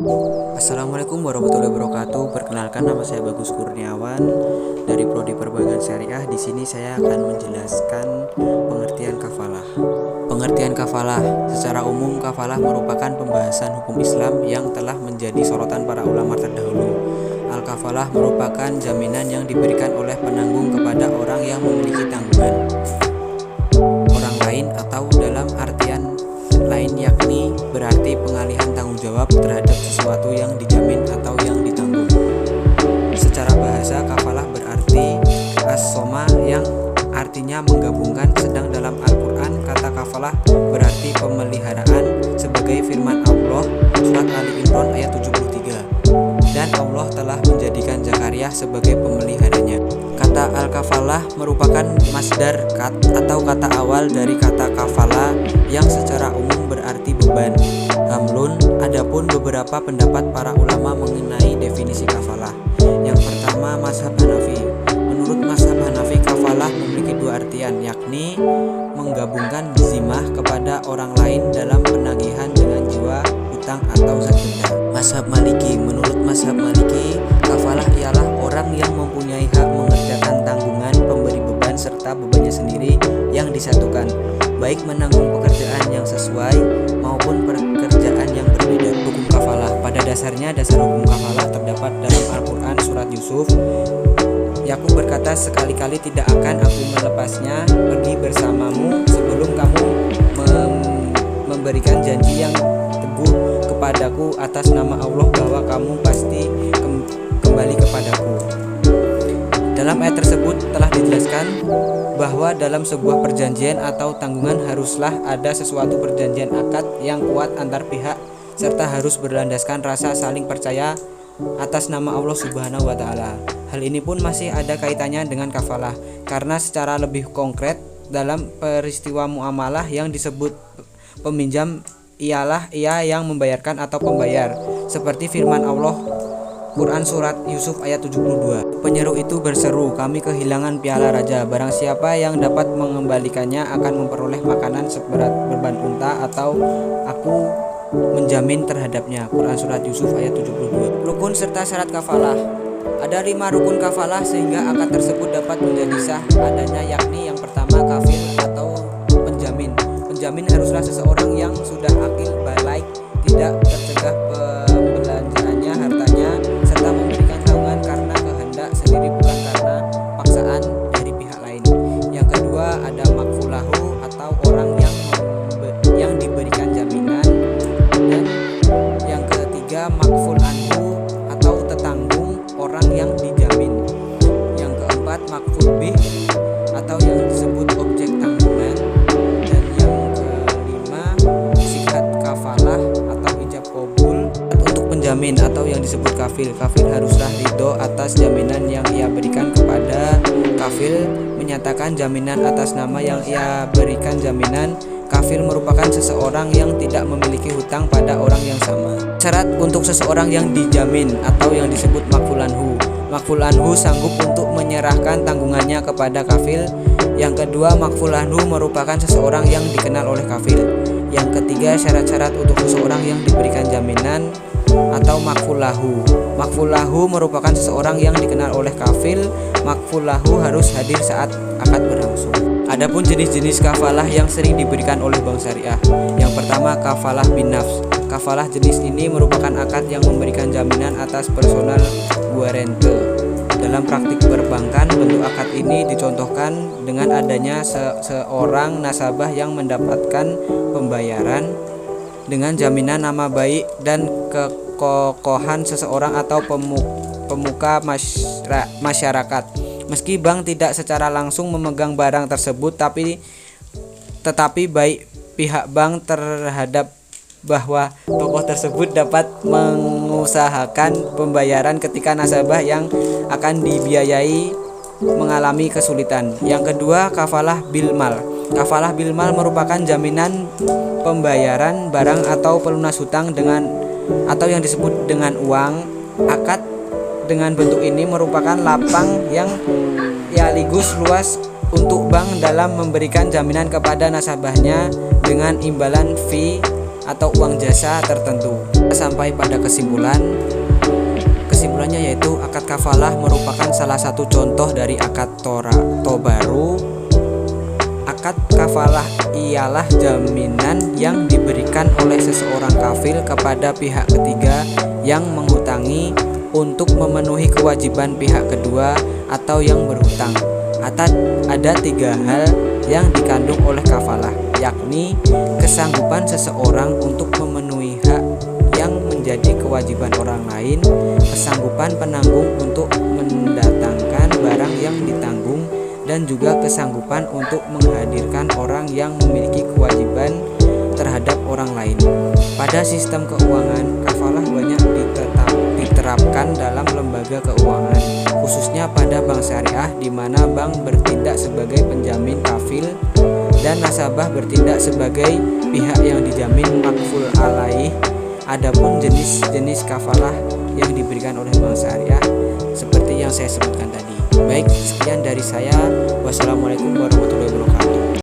Assalamualaikum warahmatullahi wabarakatuh. Perkenalkan, nama saya Bagus Kurniawan dari Prodi Perbankan Syariah. Di sini saya akan menjelaskan pengertian kafalah. Pengertian kafalah, secara umum kafalah merupakan pembahasan hukum Islam yang telah menjadi sorotan para ulama terdahulu. Al-kafalah merupakan jaminan yang diberikan oleh penanggung kepada orang yang memiliki tanggungan orang lain, atau dalam artian lain yakni berarti pengalihan tanggung jawab terhadap sesuatu yang dijamin atau yang ditanggung. Secara bahasa, kafalah berarti as-soma yang artinya menggabungkan, sedang dalam Al-Quran kata kafalah berarti pemeliharaan sebagai firman Allah surat Ali Imran ayat 73, dan Allah telah menjadikan Zakaria sebagai pemeliharanya. Kata al-kafalah merupakan masdar atau kata awal dari kata kafala yang secara umum berarti beban, hamlun. Adapun beberapa pendapat para ulama mengenai definisi kafalah. Yang pertama, mazhab Hanafi. Menurut mazhab Hanafi, kafalah memiliki dua artian, yakni menggabungkan zimah kepada orang lain dalam penagihan dengan jiwa utang atau zat benda. Mazhab Maliki. Menurut mazhab Maliki, kafalah ialah orang yang mempunyai hak mengerjakan tanggungan pemberi beban serta bebannya sendiri yang disatukan, baik menanggung pekerjaan yang sesuai maupun pekerjaan yang berbeda. Hukum kafalah. Pada dasarnya, dasar hukum kafalah terdapat dalam Al-Quran surat Yusuf. Yakub berkata, sekali-kali tidak akan aku melepasnya pergi bersamamu sebelum kamu memberikan janji yang teguh kepadaku atas nama Allah bahwa kamu pasti kembali kepadaku. Dalam ayat tersebut telah dijelaskan bahwa dalam sebuah perjanjian atau tanggungan haruslah ada sesuatu perjanjian akad yang kuat antar pihak, serta harus berlandaskan rasa saling percaya atas nama Allah Subhanahu wa Ta'ala. Hal ini pun masih ada kaitannya dengan kafalah, karena secara lebih konkret dalam peristiwa muamalah yang disebut peminjam ialah ia yang membayarkan atau pembayar, seperti firman Allah Quran surat Yusuf ayat 72. Penyeru itu berseru, kami kehilangan piala raja, barang siapa yang dapat mengembalikannya akan memperoleh makanan seberat beban unta, atau aku menjamin terhadapnya. Quran surat Yusuf ayat 72. Rukun serta syarat kafalah. Ada 5 rukun kafalah sehingga akad tersebut dapat menjadi sah adanya, yakni yang pertama kafil atau penjamin. Penjamin haruslah seseorang yang sudah akil balik, tidak tercegah pembelanjaannya hartanya, serta memberikan tanggungan karena kehendak sendiri bukan karena paksaan dari pihak lain. Yang kedua ada makfulahu atau orang yang diberikan jaminan, dan yang ketiga makful anhu atau tetanggung orang yang dijamin. Yang keempat makful bih atau yang disebut objek tanggungan, dan yang kelima sihat kafalah atau ijab qabul untuk penjamin atau yang disebut kafil. Kafil haruslah ridho atas jaminan yang ia berikan kepada kafil, menyatakan jaminan atas nama yang ia berikan jaminan. Kafil merupakan seseorang yang tidak memiliki hutang pada orang yang sama. Syarat untuk seseorang yang dijamin atau yang disebut makfulanhu. Makfulanhu sanggup untuk menyerahkan tanggungannya kepada kafil. Yang kedua, makfulanhu merupakan seseorang yang dikenal oleh kafil. Yang ketiga, syarat-syarat untuk seseorang yang diberikan jaminan atau makfulahu. Makfulahu merupakan seseorang yang dikenal oleh kafil. Makfulahu harus hadir saat akad berlangsung. Adapun jenis-jenis kafalah yang sering diberikan oleh bank syariah. Yang pertama, kafalah bin nafs. Kafalah jenis ini merupakan akad yang memberikan jaminan atas personal guarente. Dalam praktik perbankan, bentuk akad ini dicontohkan dengan adanya seorang nasabah yang mendapatkan pembayaran dengan jaminan nama baik dan kekokohan seseorang atau pemuka masyarakat. Meski bank tidak secara langsung memegang barang tersebut, tetapi baik pihak bank terhadap bahwa tokoh tersebut dapat mengusahakan pembayaran ketika nasabah yang akan dibiayai mengalami kesulitan. Yang kedua, kafalah bil mal. Kafalah bil mal merupakan jaminan pembayaran barang atau pelunas hutang dengan atau yang disebut dengan uang. Akad dengan bentuk ini merupakan lapang yang sekaligus luas untuk bank dalam memberikan jaminan kepada nasabahnya dengan imbalan fee atau uang jasa tertentu. Sampai pada kesimpulannya yaitu akad kafalah merupakan salah satu contoh dari akad tobaru. Akad kafalah ialah jaminan yang diberikan oleh seseorang kafil kepada pihak ketiga yang menghutangi untuk memenuhi kewajiban pihak kedua atau yang berhutang. Ada 3 hal yang dikandung oleh kafalah, yakni kesanggupan seseorang untuk memenuhi hak yang menjadi kewajiban orang lain, kesanggupan penanggung untuk mendatangkan barang yang ditanggung, dan juga kesanggupan untuk menghadirkan orang yang memiliki kewajiban terhadap orang lain. Pada sistem keuangan, kafalah banyak diterapkan dalam lembaga keuangan, khususnya pada bank syariah, di mana bank bertindak sebagai penjamin kafil dan nasabah bertindak sebagai pihak yang dijamin makful alaih. Adapun jenis-jenis kafalah yang diberikan oleh bank syariah seperti yang saya sebutkan tadi. Baik, sekian dari saya. Wassalamualaikum warahmatullahi wabarakatuh.